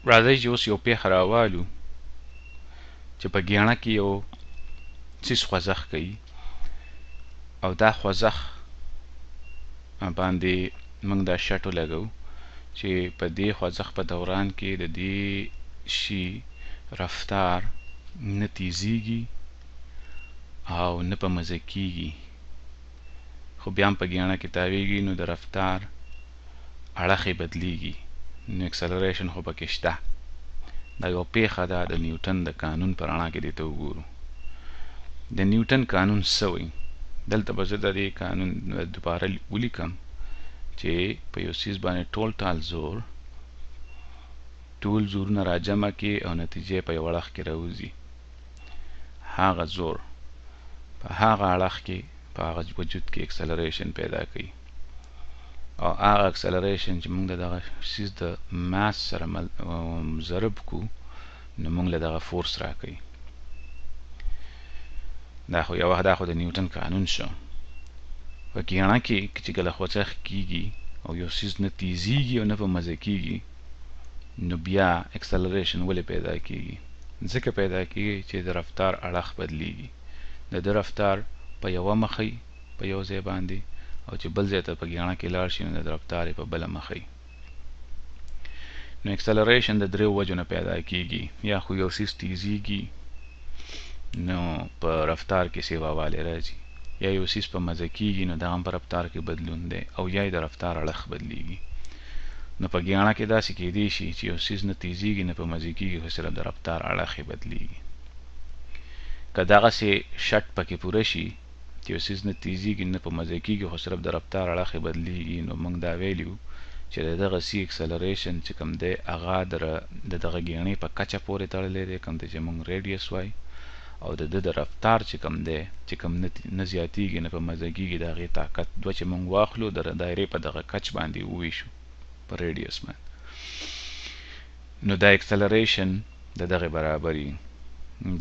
راځئ چې اوس یو پیښه راوالو چې په ګیاڼه کې یو څیز خوځښت کوي او دا خوځښت باندې موږ دا شرط ولګوو چې په دې خوځښت په دوران کې د دې شي رفتار نه تیزیږي او نه په مزه کیږي، خو بیا هم په ګیاڼه کې تاویږي، نو د رفتار اړخ یې بدلیږي، نو اکسلریشن خو پکې شته. دا یو پیښه ده د نیوټن د قانون په رڼا کې دې ته وګورو. د نیوټن قانون څه وایي؟ دلته به زه د دې قانون دوباره ولیکم چې په یو څیز باندې ټول زورونه راجمع کړي او نتیجې په یو اړخ کې راوځي. هغه زور په هغه اړخ کې په هغه وجود کې اکسلریشن پیدا کوي، او هغه اکسلریشن چې موږ د دغه څیز د ماس سره ضرب کو، نو موږ له دغه فورس راکوي. دا خو د نیوټن قانون شو. په ګیاڼه کې چې کله خوځښت کیږي او یو څیز نه تیزیږي او نه په مزه کیږي، نو بیا اکسلریشن ولې پیدا کیږي؟ ځکه پیدا کیږي چې د رفتار اړخ بدلیږي، د رفتار په یوه مخی په یو ځای باندې، او چې بل ځای ته په ګیاڼه کې لاړ شي نو د رفتار په بله مخی. نو اکسلریشن د دریو وجو نه پیدا کیږي، یا خو یو څیز تیزیږي نو په رفتار کې سیواوالی راځي، یا یو څیز په مزه کیږي نو دغه هم په رفتار کې بدلون دی، او یا د رفتار اړخ بدلیږي. نو په ګیاڼه کې داسې کیدی شي چې یو څیز نه تیزیږي نه په مزه کیږي، خو صرف د رفتار اړخ یې بدلیږي. که دغسې شرط پکې پوره شي چې یو څیز نه تیزیږي نه په مزه کیږي خو صرف د رفتار اړخ یې بدلیږي، نو موږ دا ویلیو چې د دغه سی اکسلریشن چې کوم دی هغه د دغه ګیاڼې په کچه پورې تړلی دی، کوم دی چې موږ ریډیوس وایي، او د رفتار چې کوم دی چې کوم نه زیاتیږي نه په مزه کیږي، د هغې طاقت دوه چې موږ واخلو د دایرې په دغه کچ باندې وویشو په ریډیوس باندې، نو دا اکسلریشن د دغه برابري.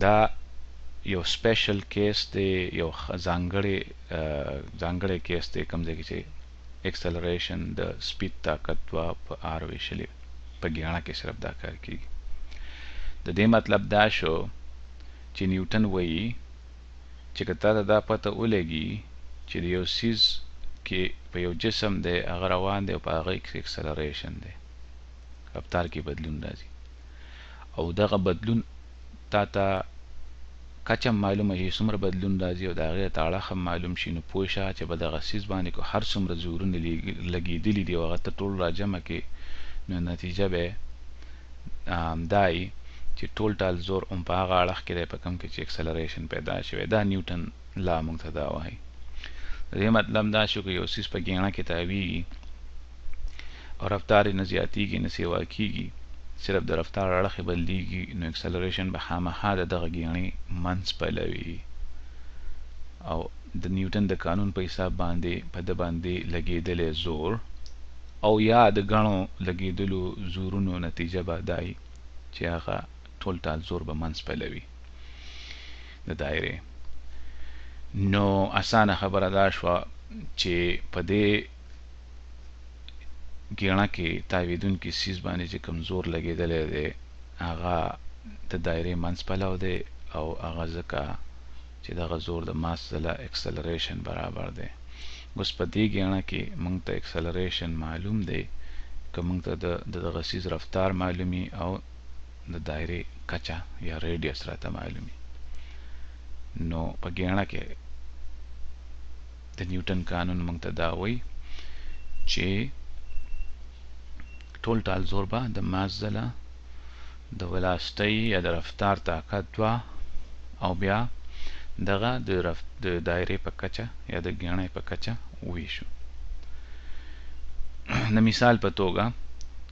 دا یو سپیشل کیس دی، یو ځانګړی کیس دی کوم ځای کې چې اکسلریشن د سپید طاقت دوه په آر ویشلې په ګیاڼه کې صرف دا کار کیږي. د دې مطلب دا شو چې نیوټن وایي چې که تا ته دا پته ولګي چې د یو څیز کې په یو جسم دی هغه روان دی او په هغه کې اکسلریشن دی، رفتار کې بدلون راځي، او دغه بدلون تا ته کچه معلومه شي څومره بدلون راځي او د هغې ته اړخ هم معلوم شي، نو پوه شه چې په دغه څیز باندې که هر څومره زورونه لګېدلي دي او هغه ته ټول راجمع کړي، نو نتیجه به دا وي چې ټال زور هم په هغه اړخ کې دی په کوم کې چې اکسلریشن پیدا شوی. دا نیوټن لا موږ ته دا وایي. د دې مطلب دا شو که یو څیز په ګیاڼه کې تاویږي او رفتار یې نه زیاتیږي نه سیوا کیږي، صرف د رفتار اړخ یې بدلیږي، نو اکسلریشن به خامخا د دغه ګیاڼې منځ پیلوي، او د نیوټن د قانون په حساب باندې په ده باندې لګېدلی زور او یا د ګڼو لګېدلو زورونو نتیجه به دا وي چې هغه ټال زور به منځ پیلوي د دایرې. نو اسانه خبره دا شوه چې په دې ګیاڼه کې تاویدونکي څیز باندې چې کوم زور لګېدلی دی هغه د دایرې منځ پلو دی، او هغه ځکه چې دغه زور د ماس ځله اکسلریشن برابر دی. اوس په دې ګیاڼه کې موږ ته اکسلریشن معلوم دی، که موږ ته د دغه څیز رفتار معلومي او د دایرې کچه یا ریډیوس راته معلومي، نو په ګیاڼه کې د نیوټن قانون موږ ته دا وایي چې ټال زور به د ماس ځله د ولاسټۍ یا د رفتار طاقت دوه او بیا دغه د دایرې په کچه یا د ګیاڼې په کچه وویشو. د مثال په توګه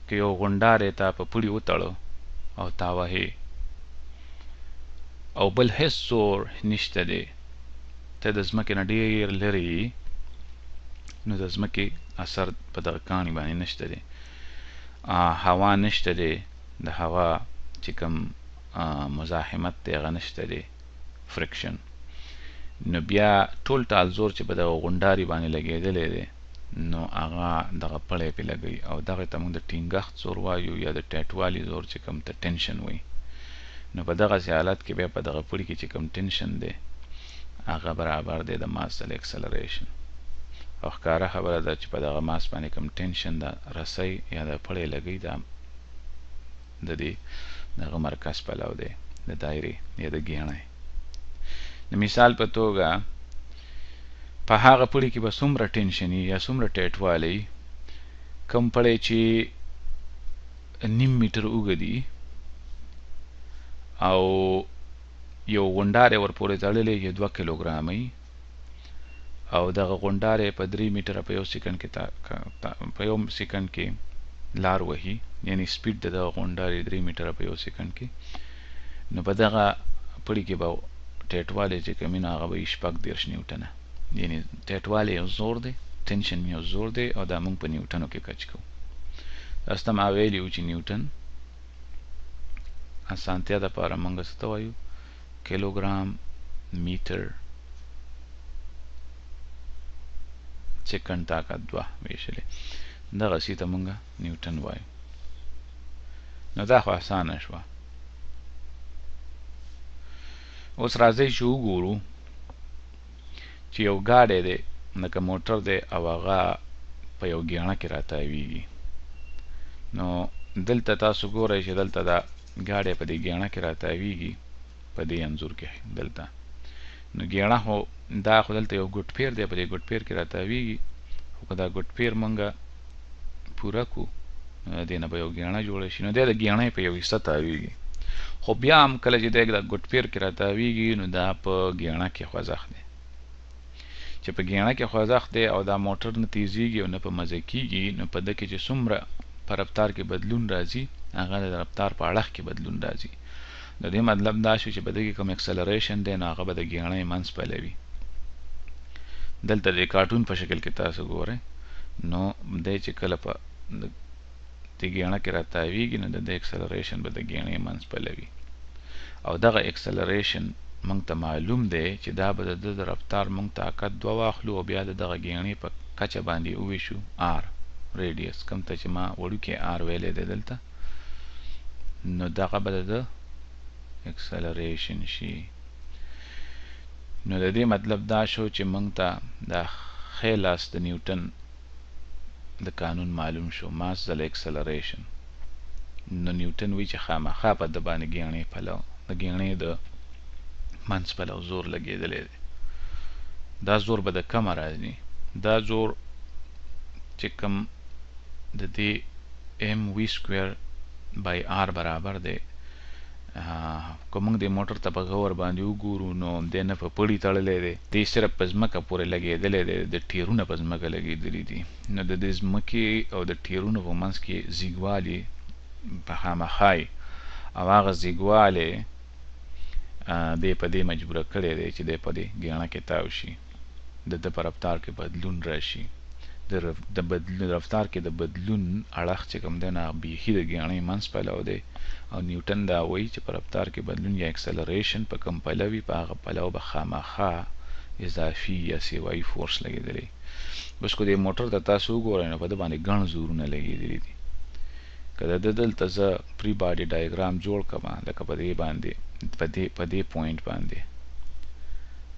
که یو غونډار یې تا په پړي وتړو او تا وهې او بل هیڅ زور نشته دی، ته د ځمکې نه ډېر لرې یې، نو د ځمکې اثر په دغه کاڼي باندې نشته دی، هوا نشته دی، د هوا چې کوم مزاحمت دی هغه نشته دی، فرکشن، نو بیا ټال زور چې په دغه غونډاري باندې لګېدلی دی نو هغه دغه پړی پې لګوي او دغه ته موږ د ټینګښت زور وایو یا د ټیټوالي زور چې کوم ته ټینشن وایي. نو په دغسې حالت کې بیا په دغه پړي کې چې کوم ټینشن دی هغه برابر دی د ماس د اکسلریشن. او ښکاره خبره ده چې په دغه ماس باندې کوم ټینشن د رسۍ یا د پړی لګوي دا د دې دغه مرکز پلو دی د دایرې یا د ګیڼۍ. د مثال په توګه په هغه پړي کې به څومره ټینشن یا څومره ټیټوالی کوم پړی چې 1.5 میټر اوږد وي او یو غونډاری ورپورې تړلی یا 2 کیلوګرامه وي او دغه غونډاری په 3 میټره په 1 سیکنډ کې لار وهي، یعنی سپیډ د دغه غونډاري 3 میټره په 1 سیکنډ کې، نو په دغه پړي کې به ټیټوالی چې کوم هغه به 6 نیوټنه، یعنی ټیټوالی یو زور دی، ټینشن یو زور دی او دا موږ په نیوټنو کې کچ کوو. تاسو ما ویلي وو چې نیوټن اسانتیا دپاره موږ څه ته وایو؟ کیلوګرام میټر سیکنډ طاقت 2 ویشلې، دغسې ته موږ نیوټن وایو. نو دا خو اسانه شوه. اوس راځئ چې وګورو چې یو ګاډی دی لکه موټر دی او هغه په یو ګیڼه کې راتاویږي. نو دلته تاسو ګورئ چې دلته دا ګاډی په دې ګیڼه کې راتاویږي په دې انځور کې دلته. نو ګیڼه خو دا خو دلته یو ګوټ پیر دی، په دې ګوټ پیر کې راتاویږي، خو که دا ګوټ پیر موږ پوره کړو نو دې نه به یو ګیڼه جوړه شي. نو دی د ګیڼۍ په یو حصه تاویږي، خو بیا هم کله چې دی د ګوټ پیر کې راتاویږي نو دا په ګیڼه کې خوځښت دی. چې په ګیڼه کې خوځښت دی او دا موټر نه تیزیږي او نه په مزه کیږي، نو په ده کې چې څومره په رفتار کې بدلون راځي هغه د رفتار په اړخ کې بدلون راځي. د دې مطلب دا شو چې په ده کې کوم اکسلریشن دی نو هغه به د ګیڼۍ منځ پلوي. دلته د کارټون په شکل کې تاسو ګورئ، نو دی چې کله په دې ګیڼه کې راتاویږي نو د دې اکسلریشن به د ګیڼۍ منځ پلوي، او دغه اکسلریشن موږ ته معلوم دی چې دا به د ده د رفتار موږ طاقت 2 واخلو او بیا د دغه ګیڼۍ په کچه باندې وویشو آر ریډیس، کوم ته چې ما وړوکی آر ویلی دی دلته، نو دغه به د ده اکسلریشن شي. نو د دې مطلب دا شو چې موږ ته دا ښی لاس د نیوټن د قانون معلوم شو، ماس ځله اکسلریشن. نو نیوټن وی چې خامخا په ده باندې ګیڼۍ پلو د ګیڼۍ د منځ پلو زور لګېدلی دی. دا زور به د کمه راځي، دا زور چې کوم د دې ام وی سکویر بای آر برابر دی. که موږ دې موټر ته په غور باندې وګورو نو دی نه په پړي تړلی دی، دی صرف په ځمکه پورې لګېدلی دی، د ټیرونه په ځمکه لګېدلي دي. نو د دې ځمکې او د ټیرونو په منځ کې زیږوالی په خامخا او هغه زیږوالی دی په دې مجبوره کړی دی چې دی په دې ګیڼه کې تاو شي، د ده په رفتار کې بدلون راشي. د رفتار کې د بدلون اړخ چې کوم دی نه بیخي د ګیڼۍ منځ پلو دی، او نیوټن دا وایي چې په رفتار کې بدلون یا اکسلریشن په کوم پلو وي په هغه پلو به خامخا اضافي یا سیوایي فورس لګېدلی. اوس که دې موټر ته تاسو وګورئ نو په ده باندې ګڼ زورونه لګېدلي دي. که د ده دلته زه پری باډي ډایګرام جوړ کړم لکه په دې باندې په دې پوینټ باندې،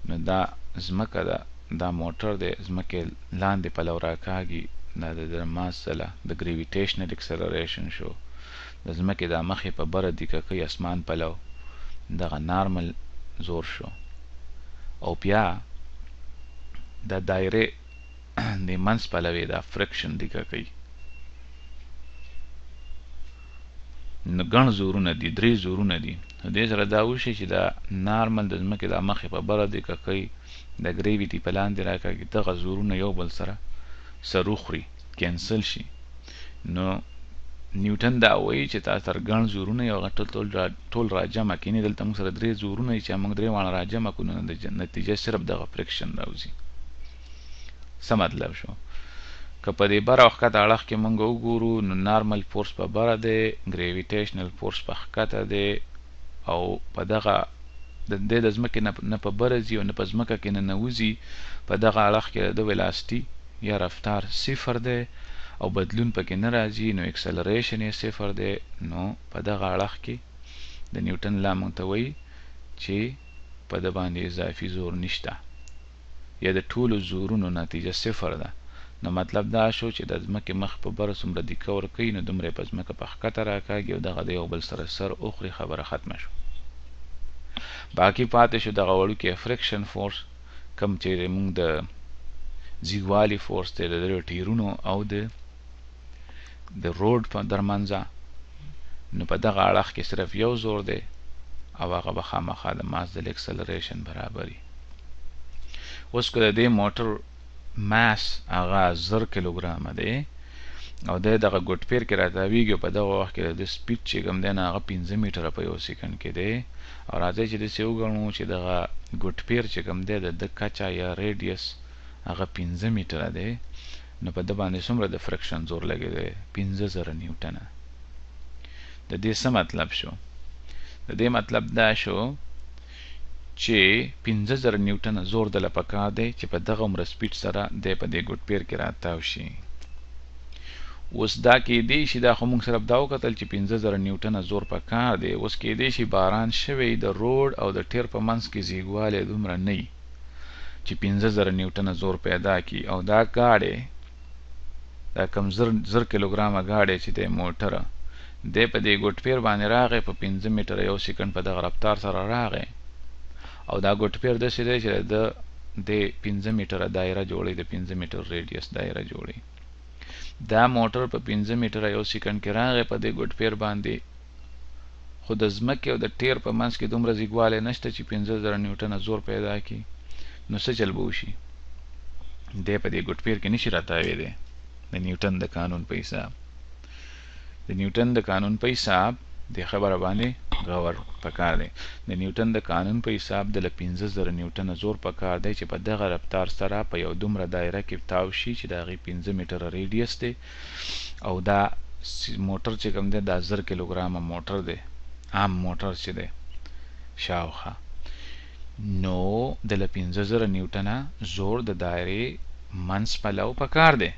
نو دا ځمکه ده، دا موټر دی ځمکې لاندې پلو راکاږي، دا د ماس ځله د ګریویټیشنل اکسلریشن شو. د ځمکې دا مخې په بره دیکه کوي اسمان پلو، دغه نارمل زور شو، او بیا د دایرې د منځ پلوې دا فرکشن دیکه کوي. نو ګڼ زورونه دي، 3 زورونه دي. دې سره دا وشي چې دا نارمل د ځمکې دا مخې په بره دیکه کوي، د ګریویټي په لاندې راکاږي، دغه زورونه یو بل سره سر وخوري، کینسل شي. نو نیوټن دا وایي چې تا سره ګڼ زورونه یو ټول راجمع کړي، دلته موږ سره 3 زورونه چې موږ 3 واړه راجمع کړو نو نتیجه صرف دغه فرکشن راوځي. څه مطلب شو؟ که په دې بره او ښکته اړخ کې موږ وګورو نو نارمل فورس په بره دی، ګریویټیشنل فورس په ښکته دی، او په دغه د ځمکې نه په بره ځي او نه په ځمکه کې ننوځي، په دغه اړخ کې د ولاسټي یا رفتار صفر دی او بدلون پکې نه راځي نو اکسلریشن یې صفر دی، نو په دغه اړخ کې د نیوټن لا مونږ ته وایي چې په د باندې اضافي زور نشته یا د ټولو زورونو نتیجه صفر ده. نو مطلب دا شو چې د ځمکې مخ په بره څومره دیکه ورکوي نو دومره په ځمکه په ښکته راکاږي او دغه د یو بل سره سر اخري، خبره ختمه شو. باقي پاتې شو دغه وړوکی فریکشن فورس کم چې موږ د زیږوالي فورس دی د دریو ټیرونو او د روډ په درمنځه، نو په دغه اړخ کې صرف یو زور دی او هغه به خامخا د ماس د اکسلریشن برابري. اوس که د دې موټر ماس هغه 1000 کیلوګرامه دی او د دغه ګوټ پیر کې راتاویږي په دغه وخت کې د سپیډ چې کوم دی نه هغه 15 میټره په یو سیکنډ کې دی، او راځئ چې داسې وګڼو چې دغه ګوټ پیر چې کوم دی د کچه یا ریډیس هغه 15 میټره دی، نو په ده باندې څومره د فرکشن زور لګېدی؟ 15000 نیوټنه. د دې څه مطلب شو؟ د دې مطلب دا شو چې 15000 نیوټنه زور دله پکار دی چې په دغه عمره سپیډ سره دی په دې ګوټ پیر کې راتاو شي. اوس دا کېدی شي، دا خو موږ صرف دا وکتل چې 15000 نیوټنه زور پکار دی، اوس کېدی شي باران شوی د روډ او د ټیر په منځ کې زیږوالی دومره نه وي چې 15000 نیوټنه زور پیدا کړي، او دا ګاډی دا کم 1000 کیلوګرامه ګاډی چې دی موټره دی په دې ګوټ پیر باندې راغی په 15 میټره یو سیکنډ په دغه رفتار سره راغی، او دا ګوټ پیر داسې دی چې د 15 میټره دایره جوړي، د 15 میټر ریډیس دایره جوړي. دا موټر په 15 میټره یو سیکنډ کې راغی په دې ګوټ پیر باندې، خو د ځمکې او د ټیر په منځ کې دومره زیږوالی نشته چې 15000 نیوټنه زور پیدا کړي، نو څه چل به وشي؟ دی په دې ګوټ پیر کې نشي راتاویدی د نیوټن د قانون په حساب. د نیوټن د قانون په حساب د خبره باندې غور پکار دی. د نیوټن د قانون په حساب د 15000 نیوټنه زور پکار دی چې په دغه رفتار سره په یو دومره دایره کې تاو شي چې د هغې 15 میټره ریډیس دی، او دا موټر چې کوم دی دا 1000 کیلوګرامه موټر دی، عام موټر چې دی شاوخوا، نو د 15000 نیوټنه زور د دایرې منځ پلو پکار دی.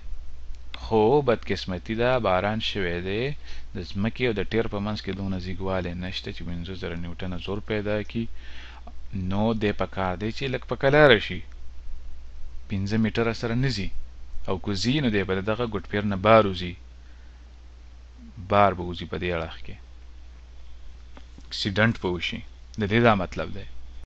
خو بدقسمتي ده باران شوی دی، د ځمکې او د ټیر په منځ کې دونه زیږوالی نشته چې 15000 نیوټنه زور پیدا کړي، نو دی پکار دی چې لږ په کلاره شي، 15 میټره سره نه ځي، او که ځي نو دی به د دغه ګوټ پیر نه بار وځي، بار به وځي په دې اړخ کې، اکسیډنټ به وشي. د دې دا مطلب دی.